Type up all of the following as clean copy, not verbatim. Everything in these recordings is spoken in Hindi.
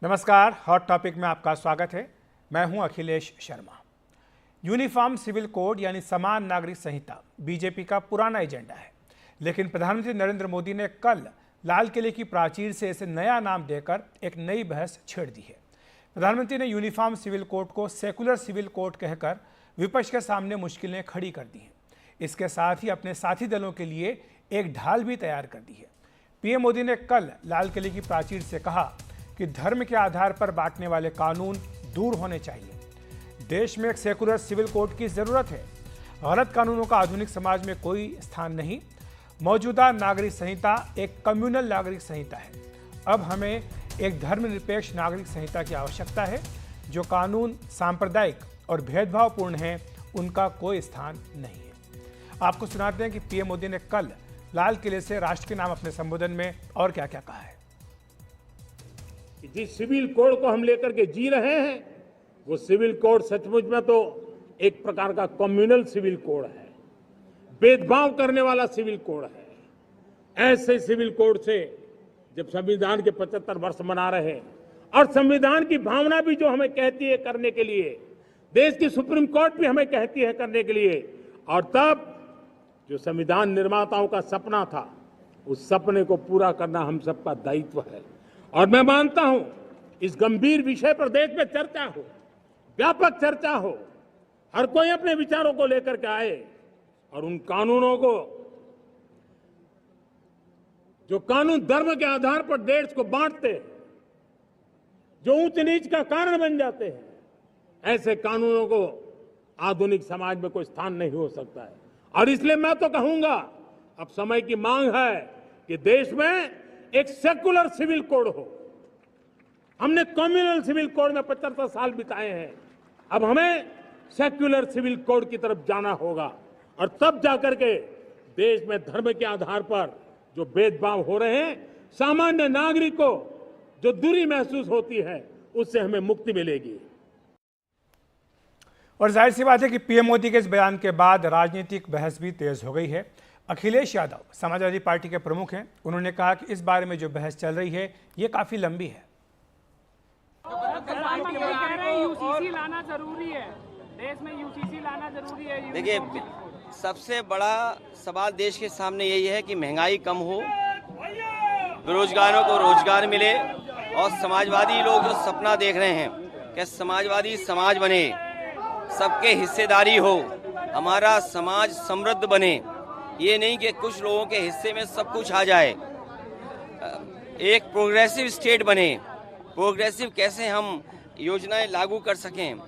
नमस्कार, हॉट टॉपिक में आपका स्वागत है। मैं हूं Akhilesh Sharma. Uniform civil code यानी समान नागरिक संहिता बीजेपी का पुराना एजेंडा है, लेकिन प्रधानमंत्री नरेंद्र मोदी ने कल लाल किले की प्राचीर से इसे नया नाम देकर एक नई बहस छेड़ दी है। प्रधानमंत्री ने यूनिफॉर्म सिविल कोड को सेकुलर सिविल कोड कहकर विपक्ष के सामने मुश्किलें खड़ी कर दी हैं। इसके साथ ही अपने साथी दलों के लिए एक ढाल भी तैयार कर दी है। पीएम मोदी ने कल लाल किले की प्राचीर से कहा कि धर्म के आधार पर बांटने वाले कानून दूर होने चाहिए। देश में एक सेकुलर सिविल कोड की जरूरत है। गलत कानूनों का आधुनिक समाज में कोई स्थान नहीं। मौजूदा नागरिक संहिता एक कम्युनल नागरिक संहिता है। अब हमें एक धर्मनिरपेक्ष नागरिक संहिता की आवश्यकता है। जो कानून सांप्रदायिक और भेदभावपूर्ण हैं, उनका कोई स्थान नहीं है। आपको सुनाते हैं कि पीएम मोदी ने कल लाल किले से राष्ट्र के नाम अपने संबोधन में और क्या क्या कहा है। जिस सिविल कोड को हम लेकर के जी रहे हैं, वो सिविल कोड सचमुच में तो एक प्रकार का कम्युनल सिविल कोड है, भेदभाव करने वाला सिविल कोड है। ऐसे सिविल कोड से जब संविधान के 75 वर्ष मना रहे हैं और संविधान की भावना भी जो हमें कहती है करने के लिए, देश की सुप्रीम कोर्ट भी हमें कहती है करने के लिए, और तब जो संविधान निर्माताओं का सपना था, उस सपने को पूरा करना हम सबका दायित्व है। और मैं मानता हूं इस गंभीर विषय पर देश में चर्चा हो, व्यापक चर्चा हो, हर कोई अपने विचारों को लेकर के आए और उन कानूनों को, जो कानून धर्म के आधार पर देश को बांटते हैं, जो ऊंच नीच का कारण बन जाते हैं, ऐसे कानूनों को आधुनिक समाज में कोई स्थान नहीं हो सकता है। और इसलिए मैं तो कहूंगा, अब समय की मांग है कि देश में एक सेकुलर सिविल कोड हो। हमने कम्युनल सिविल कोड में 75 साल बिताए हैं, अब हमें सेक्युलर सिविल कोड की तरफ जाना होगा, और तब जाकर के देश में धर्म के आधार पर जो भेदभाव हो रहे हैं, सामान्य नागरिक को जो दूरी महसूस होती है, उससे हमें मुक्ति मिलेगी। और जाहिर सी बात है कि पीएम मोदी के इस बयान के बाद राजनीतिक बहस भी तेज हो गई है। अखिलेश यादव समाजवादी पार्टी के प्रमुख हैं। उन्होंने कहा कि इस बारे में जो बहस चल रही है, ये काफी लंबी है। यूसीसी लाना जरूरी है, देश में यूसीसी लाना जरूरी है। देखिए, सबसे बड़ा सवाल देश के सामने यही है कि महंगाई कम हो, बेरोजगारों को रोजगार मिले, और समाजवादी लोग जो सपना देख रहे हैं कि समाजवादी समाज बने, सबके हिस्सेदारी हो, हमारा समाज समृद्ध बने, ये नहीं कि कुछ लोगों के हिस्से में सब कुछ आ जाए। एक प्रोग्रेसिव स्टेट बने। प्रोग्रेसिव कैसे हम योजनाएं लागू कर सकें,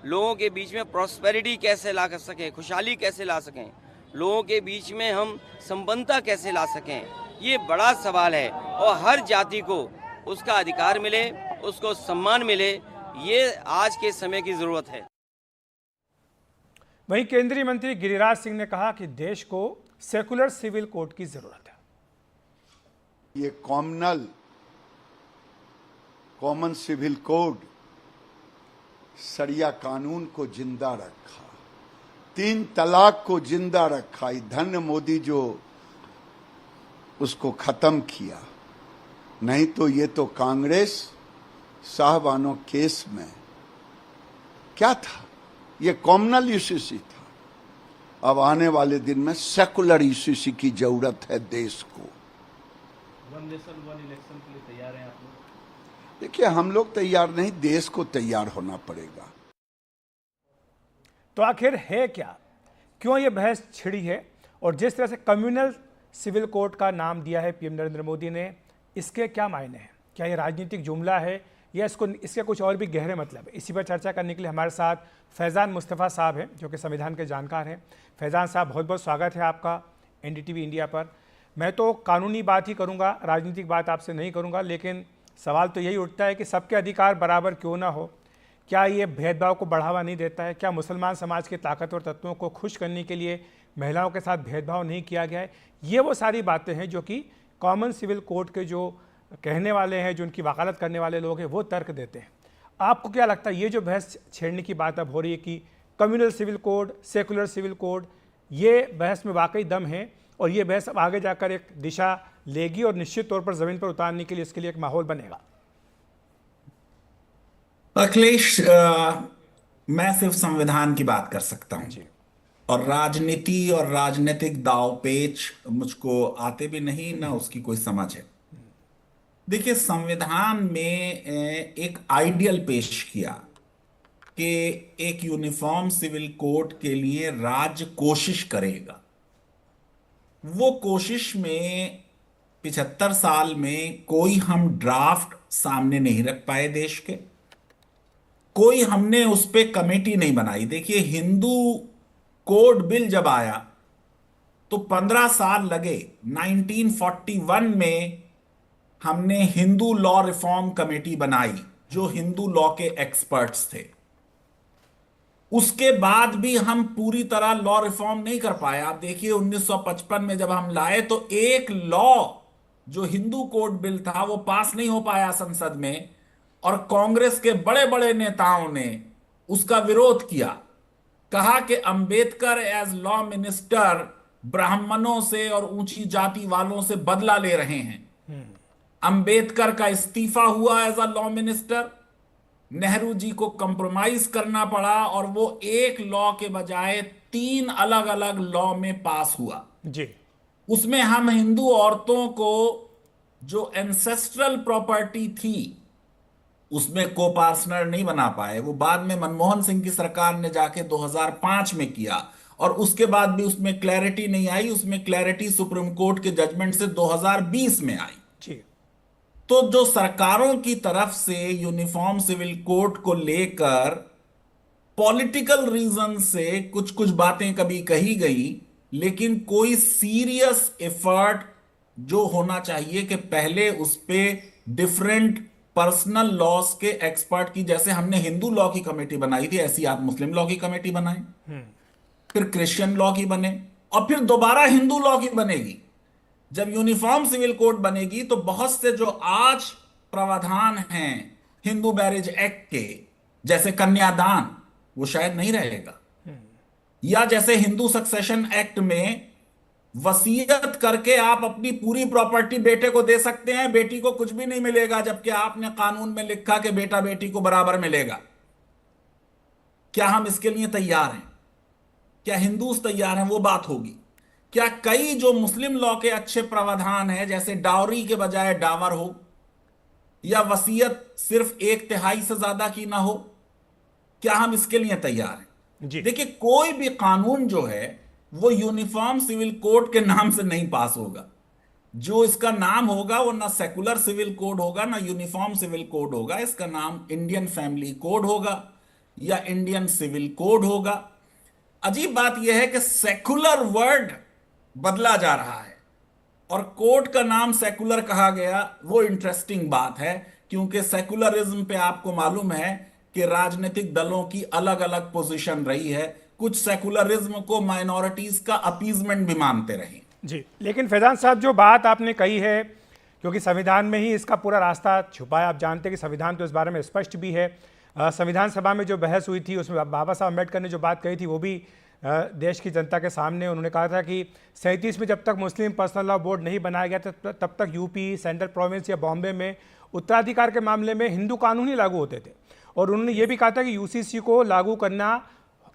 लोगों के बीच में प्रॉस्पेरिटी कैसे ला कर सकें, खुशहाली कैसे ला सकें, लोगों के बीच में हम संपन्नता कैसे ला सकें, ये बड़ा सवाल है। और हर जाति को उसका अधिकार मिले, उसको सम्मान मिले, ये आज के समय की जरूरत है। वहीं केंद्रीय मंत्री गिरिराज सिंह ने कहा कि देश को सेकुलर सिविल कोड की जरूरत है। ये कॉमन सिविल कोड शरिया कानून को जिंदा रखा, 3 तलाक को जिंदा रखा। धन्य मोदी जो उसको खत्म किया, नहीं तो ये तो कांग्रेस साहबानों केस में क्या था, ये कॉमनल यूसीसी था। अब आने वाले दिन में सेकुलर यूसीसी की जरूरत है देश को। वन नेशन वन इलेक्शन के लिए तैयार हैं आप लोग? देखिए, हम लोग तैयार नहीं, देश को तैयार होना पड़ेगा। तो आखिर है क्या, क्यों ये बहस छिड़ी है, और जिस तरह से कम्युनल सिविल कोड का नाम दिया है पीएम नरेंद्र मोदी ने, इसके क्या मायने हैं? क्या ये राजनीतिक जुमला है या इसके कुछ और भी गहरे मतलब है? इसी पर चर्चा करने के लिए हमारे साथ फैज़ान मुस्तफ़ा साहब हैं, जो कि संविधान के जानकार हैं। फैज़ान साहब, बहुत बहुत स्वागत है आपका एनडीटीवी इंडिया पर। मैं तो कानूनी बात ही करूंगा, राजनीतिक बात आपसे नहीं करूंगा, लेकिन सवाल तो यही उठता है कि सबके अधिकार बराबर क्यों ना हो? क्या ये भेदभाव को बढ़ावा नहीं देता है? क्या मुसलमान समाज के ताकतवर तत्वों को खुश करने के लिए महिलाओं के साथ भेदभाव नहीं किया गया है? ये वो सारी बातें हैं जो कि कॉमन सिविल कोड के जो कहने वाले हैं, जो उनकी वकालत करने वाले लोग हैं, वो तर्क देते हैं। आपको क्या लगता है, ये जो बहस छेड़ने की बात अब हो रही है कि communal civil code, secular civil code, ये बहस में वाकई दम है और ये बहस अब आगे जाकर एक दिशा लेगी और निश्चित तौर पर ज़मीन पर उतारने के लिए इसके लिए एक माहौल बनेगा? अखिलेश, मैं सिर्फ संविधान की बात कर सकता हूं। जी। और राजनीति और राजनीतिक दांवपेच मुझको आते भी नहीं, ना उसकी कोई समझ है। देखिए, संविधान में एक आइडियल पेश किया कि एक यूनिफॉर्म सिविल कोड के लिए राज्य कोशिश करेगा। वो कोशिश में 75 साल में कोई हम ड्राफ्ट सामने नहीं रख पाए देश के, कोई हमने उस पे कमेटी नहीं बनाई। देखिए, हिंदू कोड बिल जब आया तो 15 साल लगे। 1941 में हमने हिंदू लॉ रिफॉर्म कमेटी बनाई जो हिंदू लॉ के एक्सपर्ट्स थे। उसके बाद भी हम पूरी तरह लॉ रिफॉर्म नहीं कर पाए। आप देखिए, 1955 में जब हम लाए तो एक लॉ जो हिंदू कोड बिल था वो पास नहीं हो पाया संसद में, और कांग्रेस के बड़े बड़े नेताओं ने उसका विरोध किया। कहा कि अंबेडकर एज लॉ मिनिस्टर ब्राह्मणों से और ऊंची जाति वालों से बदला ले रहे हैं। अंबेडकर का इस्तीफा हुआ as a law minister, Nehru ji को कंप्रोमाइज करना पड़ा और वो एक लॉ के बजाय 3 अलग अलग लॉ में पास हुआ। जी। उसमें हम हिंदू औरतों को जो एंसेस्ट्रल प्रॉपर्टी थी उसमें को पार्टनर नहीं बना पाए। वो बाद में मनमोहन सिंह की सरकार ने जाके 2005 में किया, और उसके बाद भी उसमें क्लैरिटी नहीं आई। उसमें क्लैरिटी सुप्रीम कोर्ट के जजमेंट से 2020 में आई। जी। तो जो सरकारों की तरफ से यूनिफॉर्म सिविल कोड को लेकर पॉलिटिकल रीजन से कुछ कुछ बातें कभी कही गई, लेकिन कोई सीरियस एफर्ट जो होना चाहिए कि पहले उस पे डिफरेंट पर्सनल लॉस के एक्सपर्ट की, जैसे हमने हिंदू लॉ की कमेटी बनाई थी, ऐसी आप मुस्लिम लॉ की कमेटी बनाएं, फिर क्रिश्चियन लॉ की बने, और फिर दोबारा हिंदू लॉ की बनेगी। जब यूनिफॉर्म सिविल कोड बनेगी तो बहुत से जो आज प्रावधान हैं हिंदू मैरिज एक्ट के, जैसे कन्यादान, वो शायद नहीं रहेगा। या जैसे हिंदू सक्सेशन एक्ट में वसीयत करके आप अपनी पूरी प्रॉपर्टी बेटे को दे सकते हैं, बेटी को कुछ भी नहीं मिलेगा, जबकि आपने कानून में लिखा कि बेटा बेटी को बराबर मिलेगा। क्या हम इसके लिए तैयार हैं? क्या हिंदूज तैयार हैं? वो बात होगी। क्या कई जो मुस्लिम लॉ के अच्छे प्रावधान हैं, जैसे डावरी के बजाय डावर हो, या वसीयत सिर्फ 1/3 से ज्यादा की ना हो, क्या हम इसके लिए तैयार हैं? जी। देखिए, कोई भी कानून जो है वो यूनिफॉर्म सिविल कोड के नाम से नहीं पास होगा। जो इसका नाम होगा वो ना सेकुलर सिविल कोड होगा ना यूनिफॉर्म सिविल कोड होगा। इसका नाम इंडियन फैमिली कोड होगा या इंडियन सिविल कोड होगा। अजीब बात यह है कि सेकुलर वर्ड बदला जा रहा है और कोर्ट का नाम सेकुलर कहा गया। वो इंटरेस्टिंग बात है, क्योंकि सेकुलरिज्म पे आपको मालूम है कि राजनीतिक दलों की अलग अलग पोजीशन रही है। कुछ सेकुलरिज्म को माइनॉरिटीज का अपीजमेंट भी मानते रहे। जी, लेकिन फैजान साहब, जो बात आपने कही है, क्योंकि संविधान में ही इसका पूरा रास्ता छुपा है। आप जानते हैं कि संविधान तो इस बारे में स्पष्ट भी है। संविधान सभा में जो बहस हुई थी उसमें बाबा साहब अम्बेडकर ने जो बात कही थी वो भी देश की जनता के सामने उन्होंने कहा था कि 37 में जब तक मुस्लिम पर्सनल लॉ बोर्ड नहीं बनाया गया तब तक यूपी, सेंट्रल प्रोविंस या बॉम्बे में उत्तराधिकार के मामले में हिंदू कानून ही लागू होते थे। और उन्होंने ये भी कहा था कि यूसीसी को लागू करना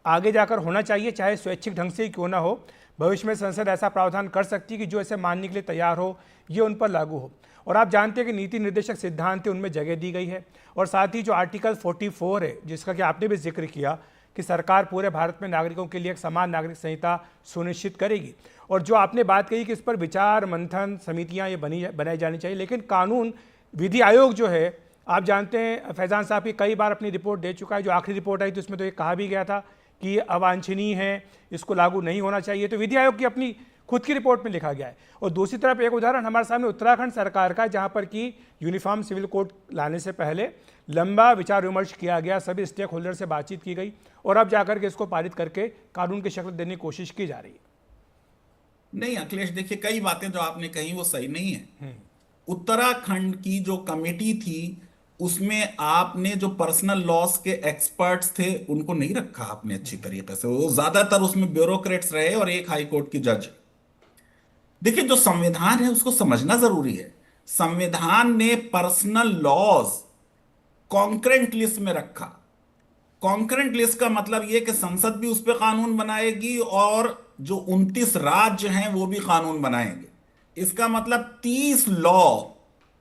आगे जाकर होना चाहिए, चाहे स्वैच्छिक ढंग से ही क्यों ना हो। भविष्य में संसद ऐसा प्रावधान कर सकती है कि जो इसे मानने के लिए तैयार हो ये उन पर लागू हो। और आप जानते हैं कि नीति निर्देशक सिद्धांत है उनमें जगह दी गई है। और साथ ही जो आर्टिकल 44 है, जिसका कि आपने भी जिक्र किया कि सरकार पूरे भारत में नागरिकों के लिए एक समान नागरिक संहिता सुनिश्चित करेगी। और जो आपने बात कही कि इस पर विचार मंथन समितियां ये बनाई जानी चाहिए, लेकिन कानून विधि आयोग जो है, आप जानते हैं फैजान साहब की कई बार अपनी रिपोर्ट दे चुका है। जो आखिरी रिपोर्ट आई थी उसमें तो ये कहा भी गया था कि ये अवांछनीय है, इसको लागू नहीं होना चाहिए। तो विधि आयोग की अपनी खुद की रिपोर्ट में लिखा गया है। और दूसरी तरफ एक उदाहरण हमारे सामने उत्तराखंड सरकार का, जहां पर कि यूनिफॉर्म सिविल कोड लाने से पहले लंबा विचार विमर्श किया गया, सभी स्टेक होल्डर से बातचीत की गई और अब जाकर के इसको पारित करके कानून की शक्ल देने की कोशिश की जा रही है। नहीं अखिलेश, देखिए, कई बातें जो आपने कही वो सही नहीं है। उत्तराखंड की जो कमेटी थी उसमें आपने जो पर्सनल लॉस के एक्सपर्ट्स थे उनको नहीं रखा आपने अच्छी तरीके से। वो ज्यादातर उसमें ब्यूरोक्रेट्स रहे और एक हाई कोर्ट की जज। देखिए, जो संविधान है उसको समझना जरूरी है। संविधान ने पर्सनल लॉज कॉन्करेंट लिस्ट में रखा। कॉन्करेंट लिस्ट का मतलब यह कि संसद भी उस पर कानून बनाएगी और जो 29 राज्य हैं वो भी कानून बनाएंगे। इसका मतलब 30 लॉ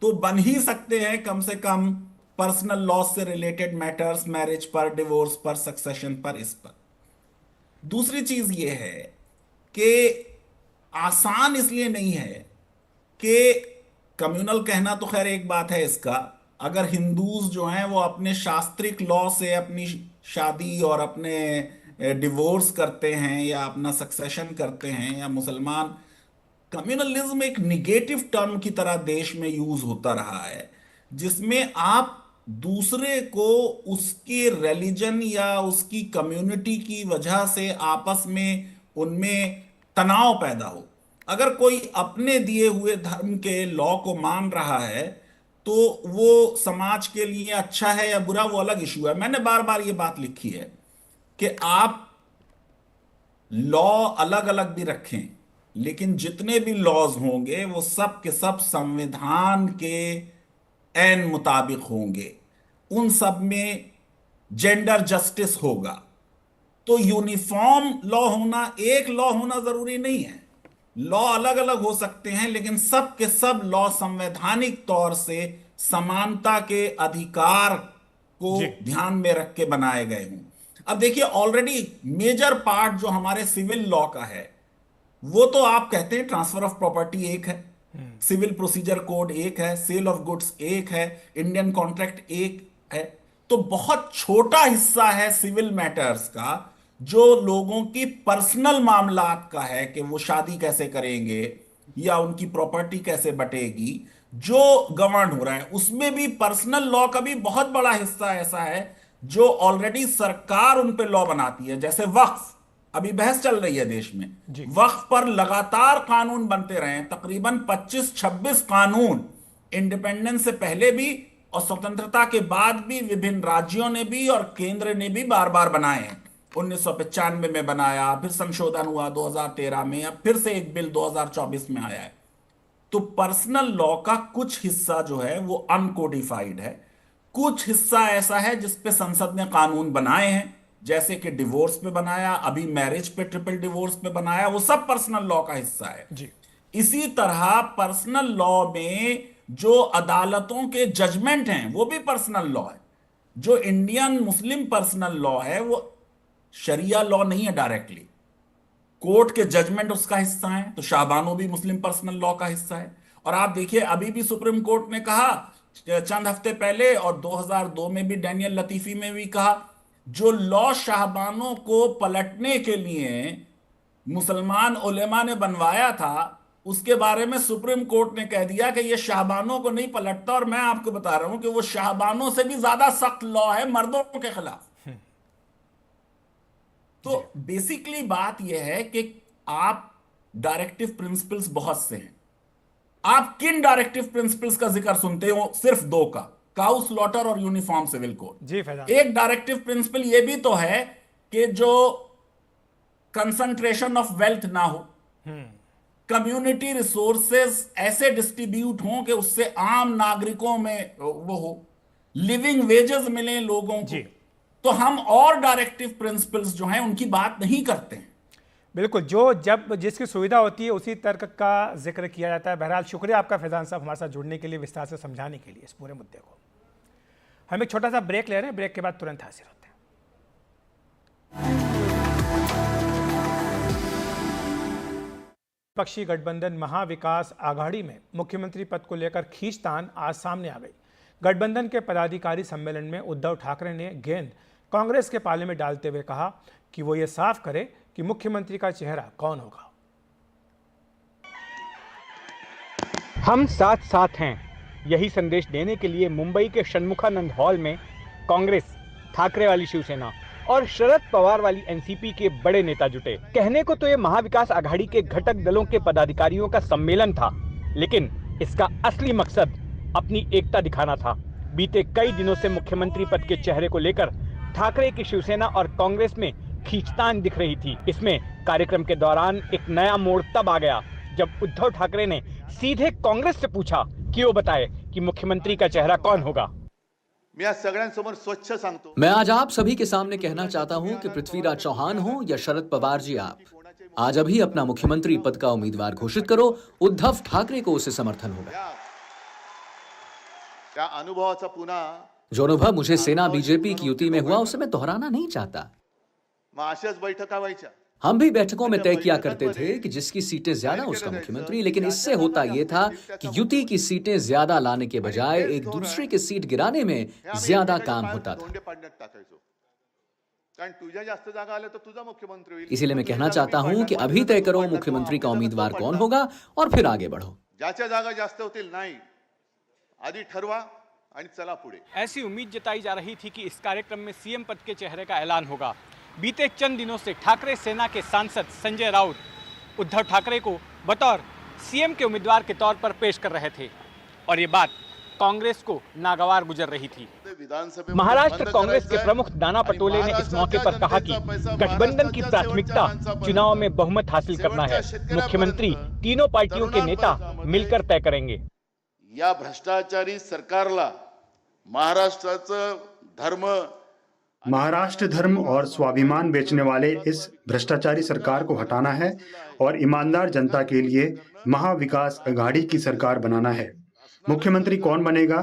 तो बन ही सकते हैं कम से कम, पर्सनल लॉ से रिलेटेड मैटर्स, मैरिज पर, डिवोर्स पर, सक्सेशन पर, इस पर। दूसरी चीज यह है कि आसान इसलिए नहीं है कि कम्युनल कहना तो खैर एक बात है इसका, अगर हिंदूज जो हैं वो अपने शास्त्रिक लॉ से अपनी शादी और अपने डिवोर्स करते हैं या अपना सक्सेशन करते हैं, या मुसलमान, कम्युनलिज्म एक निगेटिव टर्म की तरह देश में यूज होता रहा है, जिसमें आप दूसरे को उसके रिलीजन या उसकी कम्युनिटी की वजह से आपस में उनमें तनाव पैदा हो। अगर कोई अपने दिए हुए धर्म के लॉ को मान रहा है तो वो समाज के लिए अच्छा है या बुरा, वो अलग इशू है। मैंने बार बार ये बात लिखी है कि आप लॉ अलग अलग भी रखें, लेकिन जितने भी लॉज होंगे वो सब के सब संविधान के ऐन मुताबिक होंगे, उन सब में जेंडर जस्टिस होगा। तो यूनिफॉर्म लॉ होना, एक लॉ होना जरूरी नहीं है, लॉ अलग अलग हो सकते हैं, लेकिन सब के सब लॉ संवैधानिक तौर से समानता के अधिकार को ध्यान में रख के बनाए गए हों। अब देखिए, ऑलरेडी मेजर पार्ट जो हमारे सिविल लॉ का है वो तो आप कहते हैं ट्रांसफर ऑफ प्रॉपर्टी एक है, सिविल प्रोसीजर कोड एक है, सेल ऑफ गुड्स एक है, इंडियन कॉन्ट्रैक्ट एक है। तो बहुत छोटा हिस्सा है सिविल मैटर्स का जो लोगों की पर्सनल मामलात का है कि वो शादी कैसे करेंगे या उनकी प्रॉपर्टी कैसे बटेगी, जो गवर्न हो रहा है। उसमें भी पर्सनल लॉ का भी बहुत बड़ा हिस्सा ऐसा है जो ऑलरेडी सरकार उन पे लॉ बनाती है। जैसे वक्फ, अभी बहस चल रही है देश में, वक्फ पर लगातार कानून बनते रहे, तकरीबन 25-26 कानून इंडिपेंडेंस से पहले भी और स्वतंत्रता के बाद भी विभिन्न राज्यों ने भी और केंद्र ने भी बार बार बनाए हैं। 1995 में बनाया, फिर संशोधन हुआ 2013 में, अब फिर से एक बिल 2024 में आया है। तो पर्सनल लॉ का कुछ हिस्सा जो है वो अनकोडिफाइड है, कुछ हिस्सा ऐसा है जिस पे संसद ने कानून बनाए हैं, जैसे कि डिवोर्स पे बनाया, अभी मैरिज पे, ट्रिपल डिवोर्स पे बनाया, वो सब पर्सनल लॉ का हिस्सा है जी। इसी तरह पर्सनल लॉ में जो अदालतों के जजमेंट हैं वो भी पर्सनल लॉ है। जो इंडियन मुस्लिम पर्सनल लॉ है वो शरिया लॉ नहीं है डायरेक्टली, कोर्ट के जजमेंट उसका हिस्सा है। तो शाहबानो भी मुस्लिम पर्सनल लॉ का हिस्सा है। और आप देखिए, अभी भी सुप्रीम कोर्ट ने कहा चंद हफ्ते पहले, और 2002 में भी डैनियल लतीफी में भी कहा, जो लॉ शाहबानों को पलटने के लिए मुसलमान उलेमा ने बनवाया था, उसके बारे में सुप्रीम कोर्ट ने कह दिया कि यह शाहबानों को नहीं पलटता। और मैं आपको बता रहा हूं कि वो शाहबानों से भी ज्यादा सख्त लॉ है मर्दों के खिलाफ। तो बेसिकली बात यह है कि आप डायरेक्टिव प्रिंसिपल्स बहुत से हैं, आप किन डायरेक्टिव प्रिंसिपल्स का जिक्र सुनते हो? सिर्फ दो का, काउ स्लॉटर और यूनिफॉर्म सिविल कोड जी। एक डायरेक्टिव प्रिंसिपल यह भी तो है कि जो कंसंट्रेशन ऑफ वेल्थ ना हो, कम्युनिटी रिसोर्सेज ऐसे डिस्ट्रीब्यूट हों कि उससे आम नागरिकों में वो हो, लिविंग वेजेस मिले लोगों को। तो हम और डायरेक्टिव प्रिंसिपल्स जो हैं उनकी बात नहीं करते हैं। बिल्कुल, जो जब जिसकी सुविधा होती है उसी तर्क का जिक्र किया जाता है। बहरहाल शुक्रिया आपका फैजान साहब हमारे साथ जुड़ने के लिए, विस्तार से समझाने के लिए इस पूरे मुद्दे को। हम एक छोटा सा ब्रेक ले रहे हैं, ब्रेक के बाद तुरंत हाजिर होते हैं। विपक्षी गठबंधन महाविकास आघाड़ी में मुख्यमंत्री पद को लेकर खींचतान आज सामने आ गई। गठबंधन के पदाधिकारी सम्मेलन में उद्धव ठाकरे ने गेंद कांग्रेस के पाले में डालते हुए कहा कि वो ये साफ करे कि मुख्यमंत्री का चेहरा कौन होगा। हम साथ साथ हैं, यही संदेश देने के लिए मुंबई के षणमुखानंद हॉल में कांग्रेस, ठाकरे वाली शिवसेना और शरद पवार वाली एनसीपी के बड़े नेता जुटे। कहने को तो ये महाविकास आघाड़ी के घटक दलों के पदाधिकारियों का सम्मेलन था, लेकिन इसका असली मकसद अपनी एकता दिखाना था। बीते कई दिनों से मुख्यमंत्री पद के चेहरे को लेकर ठाकरे की शिवसेना और कांग्रेस में खींचतान दिख रही थी। इसमें कार्यक्रम के दौरान एक नया मोड़ तब आ गया जब उद्धव ठाकरे ने सीधे कांग्रेस से पूछा कि वो बताए कि मुख्यमंत्री का चेहरा कौन होगा। मी आज सगळ्यांसमोर स्वच्छ सांगतो, मैं आज आप सभी के सामने कहना चाहता हूं कि पृथ्वीराज चौहान हो या शरद पवार जी, आप आज अभी अपना मुख्यमंत्री पद का उम्मीदवार घोषित करो। उद्धव ठाकरे को उससे समर्थन होगा। त्या अनुभवाचा पुन्हा जो अनुभव मुझे सेना बीजेपी की युति में हुआ उसे मैं दोहराना नहीं चाहता। मग अशाच बैठका व्हायच्या। हम भी बैठकों में तय किया करते थे कि जिसकी सीटें ज्यादा उसका मुख्यमंत्री, लेकिन इससे होता यह था कि युति की सीटें ज्यादा लाने के बजाय एक दूसरे की सीट गिराने में ज्यादा काम होता था। इसीलिए मैं कहना चाहता हूं कि अभी तय करो मुख्यमंत्री का उम्मीदवार कौन होगा और फिर आगे बढ़ो। ज्याच्या जागा जास्त होतील नाही, आधी ठरवा आणि चला पुढे। ऐसी उम्मीद जताई जा रही थी कि इस कार्यक्रम में सीएम पद के चेहरे का ऐलान होगा। बीते चंद दिनों से ठाकरे सेना के सांसद संजय राउत उद्धव ठाकरे को बतौर सीएम के उम्मीदवार के तौर पर पेश कर रहे थे और ये बात कांग्रेस को नागवार गुजर रही थी। महाराष्ट्र कांग्रेस के प्रमुख नाना पटोले ने इस मौके पर कहा कि गठबंधन की प्राथमिकता चुनाव में बहुमत हासिल करना है। मुख्यमंत्री तीनों पार्टियों के नेता मिलकर तय करेंगे। या भ्रष्टाचारी सरकारला महाराष्ट्र धर्म और स्वाभिमान बेचने वाले इस भ्रष्टाचारी सरकार को हटाना है और ईमानदार जनता के लिए महाविकास अघाड़ी की सरकार बनाना है। मुख्यमंत्री कौन बनेगा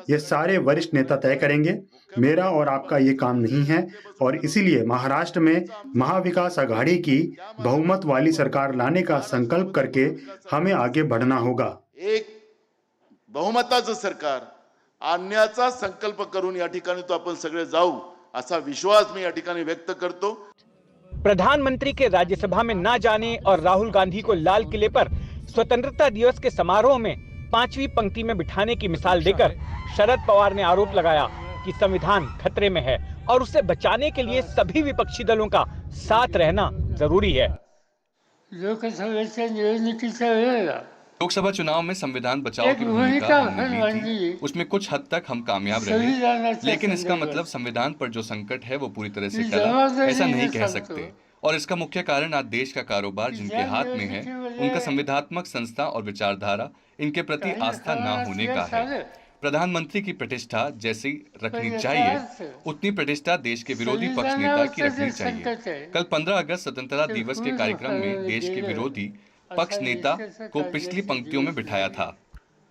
ये सारे वरिष्ठ नेता तय करेंगे। मेरा और आपका ये काम नहीं है और इसीलिए महाराष्ट्र में महाविकास अघाड़ी की बहुमत वाली सरकार लाने का संकल्प करके हमें आगे बढ़ना होगा। एक बहुमताचं सरकार आणण्याचा संकल्प करून या ठिकाणी तो आपण सगळे जाऊ असा विश्वास मी या ठिकाणी व्यक्त करतो। प्रधानमंत्री के राज्यसभा में न जाने और राहुल गांधी को लाल किले पर स्वतंत्रता दिवस के समारोह में 5वीं पंक्ति में बिठाने की मिसाल देकर शरद पवार ने आरोप लगाया कि संविधान खतरे में है और उसे बचाने के लिए सभी विपक्षी दलों का साथ रहना जरूरी है। लोकसभा चुनाव में संविधान बचाव की भूमिका हमने ली थी, उसमें कुछ हद तक हम कामयाब रहे, लेकिन इसका मतलब संविधान पर जो संकट है वो पूरी तरह से टला, ऐसा नहीं कह सकते। और इसका मुख्य कारण आज देश का कारोबार जिनके हाथ में है, उनका संविधात्मक संस्था और विचारधारा इनके प्रति आस्था न होने का है। प्रधानमंत्री की प्रतिष्ठा जैसी रखनी चाहिए उतनी प्रतिष्ठा देश के विरोधी पक्ष नेता की रखनी चाहिए। कल 15 अगस्त स्वतंत्रता दिवस के कार्यक्रम में देश के विरोधी पक्ष नेता को पिछली पंक्तियों में बिठाया था।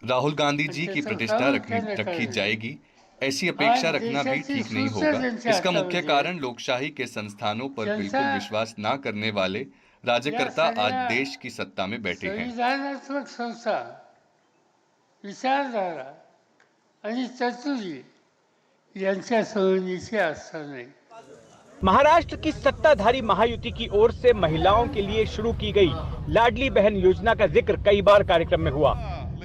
राहुल गांधी जी की प्रतिष्ठा रखी जाएगी, ऐसी अपेक्षा रखना भी ठीक नहीं होगा। इसका मुख्य कारण लोकशाही के संस्थानों पर बिल्कुल विश्वास न करने वाले राज्यकर्ता आज देश की सत्ता में बैठे हैं। संविधानात्मक संस्था, विचारधारा आणि चतुर्य यांच्या सवयीचे असणे। महाराष्ट्र की सत्ताधारी महायुति की ओर से महिलाओं के लिए शुरू की गई लाडली बहन योजना का जिक्र कई बार कार्यक्रम में हुआ।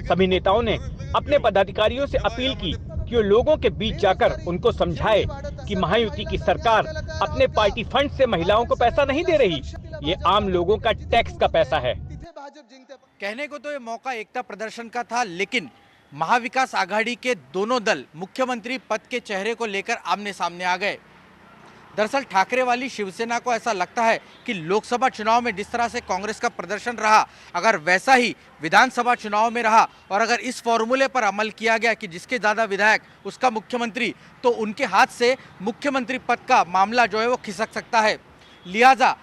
सभी नेताओं ने अपने पदाधिकारियों से अपील की कि वो लोगों के बीच जाकर उनको समझाए कि महायुति की सरकार अपने पार्टी फंड से महिलाओं को पैसा नहीं दे रही, ये आम लोगों का टैक्स का पैसा है। कहने को तो ये मौका एकता प्रदर्शन का था, लेकिन महाविकास आघाड़ी के दोनों दल मुख्यमंत्री पद के चेहरे को लेकर आमने सामने आ गए। दरअसल ठाकरे वाली शिवसेना को ऐसा लगता है कि लोकसभा चुनाव में जिस तरह से कांग्रेस का प्रदर्शन रहा, अगर वैसा ही विधानसभा चुनाव में रहा और अगर इस फॉर्मूले पर अमल किया गया कि जिसके ज़्यादा विधायक उसका मुख्यमंत्री, तो उनके हाथ से मुख्यमंत्री पद का मामला जो है वो खिसक सकता है। लिहाजा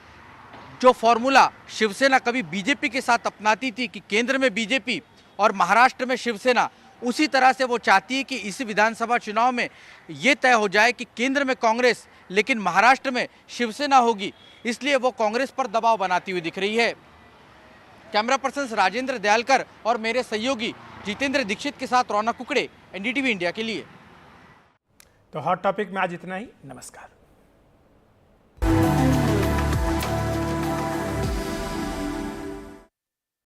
जो फॉर्मूला शिवसेना कभी बीजेपी के साथ अपनाती थी कि केंद्र में बीजेपी और महाराष्ट्र में शिवसेना, उसी तरह से वो चाहती है कि इस विधानसभा चुनाव में ये तय हो जाए कि केंद्र में कांग्रेस लेकिन महाराष्ट्र में शिवसेना होगी, इसलिए वो कांग्रेस पर दबाव बनाती हुई दिख रही है। कैमरा पर्सन राजेंद्र दयालकर और मेरे सहयोगी जितेंद्र दीक्षित के साथ रौनक कुकड़े, एनडीटीवी इंडिया के लिए। तो हॉट टॉपिक में आज इतना ही। नमस्कार।